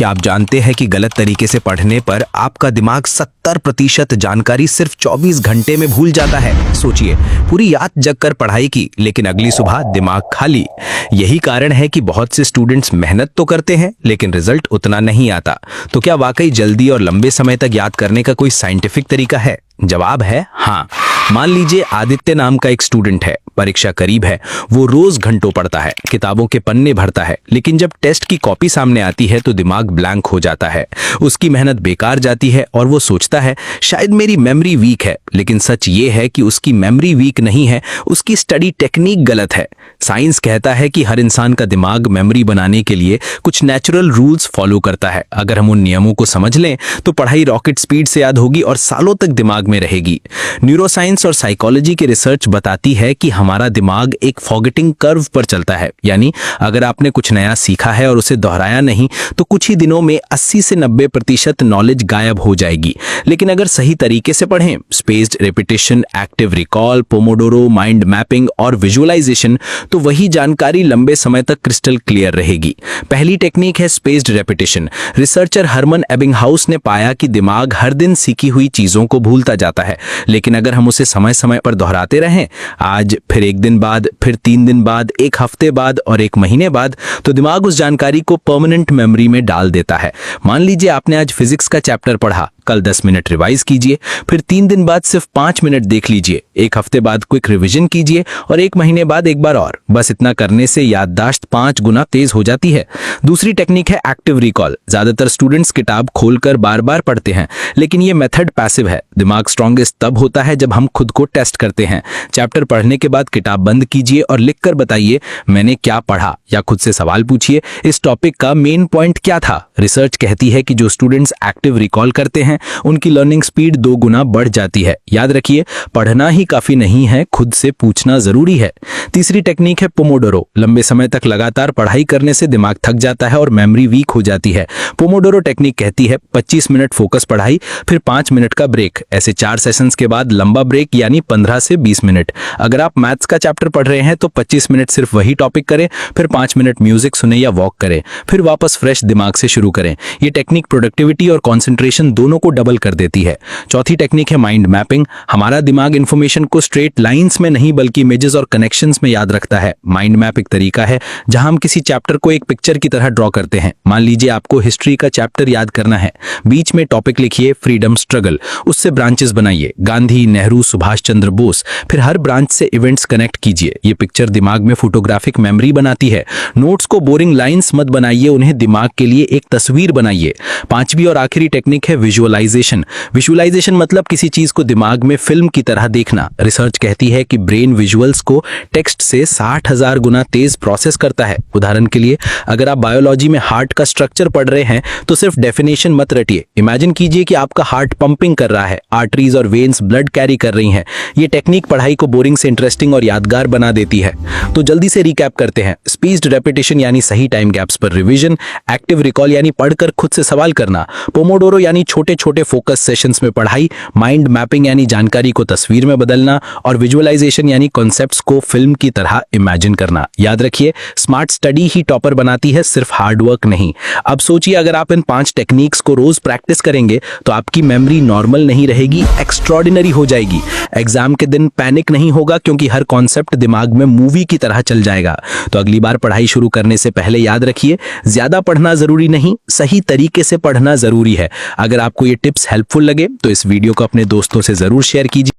क्या आप जानते हैं कि गलत तरीके से पढ़ने पर आपका दिमाग 70% जानकारी सिर्फ 24 घंटे में भूल जाता है। सोचिए, पूरी रात जग कर पढ़ाई की लेकिन अगली सुबह दिमाग खाली। यही कारण है कि बहुत से स्टूडेंट्स मेहनत तो करते हैं लेकिन रिजल्ट उतना नहीं आता। तो क्या वाकई जल्दी और लंबे समय तक याद करने का कोई साइंटिफिक तरीका है? जवाब है हाँ। मान लीजिए आदित्य नाम का एक स्टूडेंट है, परीक्षा करीब है, वो रोज घंटों पढ़ता है, किताबों के पन्ने भरता है, लेकिन जब टेस्ट की कॉपी सामने आती है तो दिमाग ब्लैंक हो जाता है। उसकी मेहनत बेकार जाती है और वो सोचता है शायद मेरी मेमोरी वीक है, लेकिन सच ये है कि उसकी मेमोरी वीक नहीं है, उसकी स्टडी टेक्निक गलत है। साइंस कहता है कि हर इंसान का दिमाग मेमोरी बनाने के लिए कुछ नेचुरल रूल्स फॉलो करता है। अगर हम उन नियमों को समझ लें तो पढ़ाई रॉकेट स्पीड से याद होगी और सालों तक दिमाग में रहेगी। न्यूरोसाइंस और साइकोलॉजी की रिसर्च बताती है कि हमारा दिमाग एक फॉरगेटिंग कर्व पर चलता है, यानी अगर आपने कुछ नया सीखा है और उसे दोहराया नहीं तो कुछ ही दिनों में 80 से 90% नॉलेज गायब हो जाएगी। लेकिन अगर सही तरीके से पढ़ें, spaced repetition, active recall, Pomodoro, mind mapping और विजुअलाइजेशन, तो वही जानकारी लंबे समय तक क्रिस्टल क्लियर रहेगी। पहली टेक्निक है स्पेस्ड रेपिटेशन। रिसर्चर हरमन एबिंगहाउस ने पाया कि दिमाग हर दिन सीखी हुई चीजों को भूलता जाता है, लेकिन अगर हम उसे समय समय पर दोहराते रहें, आज, फिर एक दिन बाद, फिर 3 दिन बाद, एक हफ्ते बाद और एक महीने बाद, तो दिमाग उस जानकारी को परमानेंट मेमोरी में डाल देता है। मान लीजिए आपने आज फिजिक्स का चैप्टर पढ़ा, कल 10 मिनट रिवाइज कीजिए, फिर 3 दिन बाद सिर्फ 5 मिनट देख लीजिए, एक हफ्ते बाद क्विक रिवीजन कीजिए और एक महीने बाद एक बार और। बस इतना करने से याददाश्त 5 गुना तेज हो जाती है। दूसरी टेक्निक है एक्टिव रिकॉल। ज्यादातर स्टूडेंट्स किताब खोलकर बार बार पढ़ते हैं, लेकिन ये मेथड पैसिव है। दिमाग स्ट्रॉन्गेस्ट तब होता है जब हम खुद को टेस्ट करते हैं। चैप्टर पढ़ने के बाद किताब बंद कीजिए और लिखकर बताइए मैंने क्या पढ़ा, या खुद से सवाल पूछिए इस टॉपिक का मेन पॉइंट क्या था। रिसर्च कहती है कि जो स्टूडेंट्स एक्टिव रिकॉल करते हैं उनकी लर्निंग स्पीड 2 गुना बढ़ जाती है। याद रखिए, पढ़ना ही काफी नहीं है, खुद से पूछना जरूरी है। तीसरी टेक्निक है पोमोडोरो। लंबे समय तक लगातार पढ़ाई करने से दिमाग थक जाता है और मेमोरी वीक हो जाती है। पोमोडोरो टेक्निक कहती है 25 मिनट फोकस पढ़ाई, फिर 5 मिनट का ब्रेक। ऐसे 4 सेशंस के बाद लंबा ब्रेक, यानी 15 से 20 मिनट। अगर आप मैथ्स का चैप्टर पढ़ रहे हैं तो 25 मिनट सिर्फ वही टॉपिक करें, फिर 5 मिनट म्यूजिक सुने या वॉक करें, फिर वापस फ्रेश दिमाग से शुरू करें। ये टेक्निक प्रोडक्टिविटी और कॉन्सेंट्रेशन दोनों को डबल कर देती है। चौथी टेक्निक है माइंड मैपिंग। हमारा दिमाग इंफॉर्मेशन को स्ट्रेट लाइंस में नहीं बल्कि इमेजेस और कनेक्शंस में याद रखता है। माइंड मैप एक तरीका है जहां हम किसी चैप्टर को एक पिक्चर की तरह ड्रॉ करते हैं। मान लीजिए आपको हिस्ट्री का चैप्टर याद करना है, बीच में टॉपिक लिखिए फ्रीडम स्ट्रगल, उससे ब्रांचेस बनाइए गांधी, नेहरू, सुभाष चंद्र बोस, फिर हर ब्रांच से इवेंट्स कनेक्ट कीजिए। ये पिक्चर दिमाग में फोटोग्राफिक मेमोरी बनाती है। नोट्स को बोरिंग लाइंस मत बनाइए, उन्हें दिमाग के लिए एक तस्वीर बनाइए। पांचवी और आखिरी टेक्निक है विजुअलाइजेशन। विजुअलाइजेशन मतलब किसी चीज को दिमाग में फिल्म की तरह देखना। रिसर्च कहती है कि ब्रेन विजुअल्स को टेक्स्ट से 60,000 गुना तेज प्रोसेस करता है। उदाहरण के लिए, अगर आप बायोलॉजी में हार्ट का स्ट्रक्चर पढ़ रहे हैं तो सिर्फ डेफिनेशन मत रटिए, इमेजिन कीजिए कि आपका हार्ट पंपिंग कर रहा है, आर्टरीज और वेन्स ब्लड कैरी कर रही हैं। ये टेक्निक पढ़ाई को बोरिंग से इंटरेस्टिंग और यादगार बना देती है। तो जल्दी से रिकैप करते हैं। स्पेस्ड रेपिटेशन यानी सही टाइम गैप्स पर रिवीजन, एक्टिव रिकॉल यानी पढ़कर खुद से सवाल करना, पोमोडोरो यानी छोटे छोटे फोकस सेशंस में पढ़ाई, माइंड मैपिंग यानी जानकारी को तस्वीर में बदलना, और विजुअलाइजेशन यानी कॉन्सेप्ट्स को फिल्म की तरह इमेजिन करना। याद रखिए, स्मार्ट स्टडी ही टॉपर बनाती है, सिर्फ हार्ड वर्क नहीं। अब सोचिए, अगर आप इन 5 टेक्निक्स को रोज प्रैक्टिस करेंगे तो आपकी मेमोरी नॉर्मल नहीं रहेगी, एक्स्ट्रॉर्डिनरी हो जाएगी। एग्जाम के दिन पैनिक नहीं होगा क्योंकि हर कॉन्सेप्ट दिमाग में मूवी की तरह चल जाएगा। तो अगली बार पढ़ाई शुरू करने से पहले याद रखिए, ज्यादा पढ़ना जरूरी नहीं, सही तरीके से पढ़ना जरूरी है। अगर आपको ये टिप्स हेल्पफुल लगे तो इस वीडियो को अपने दोस्तों से जरूर शेयर कीजिए।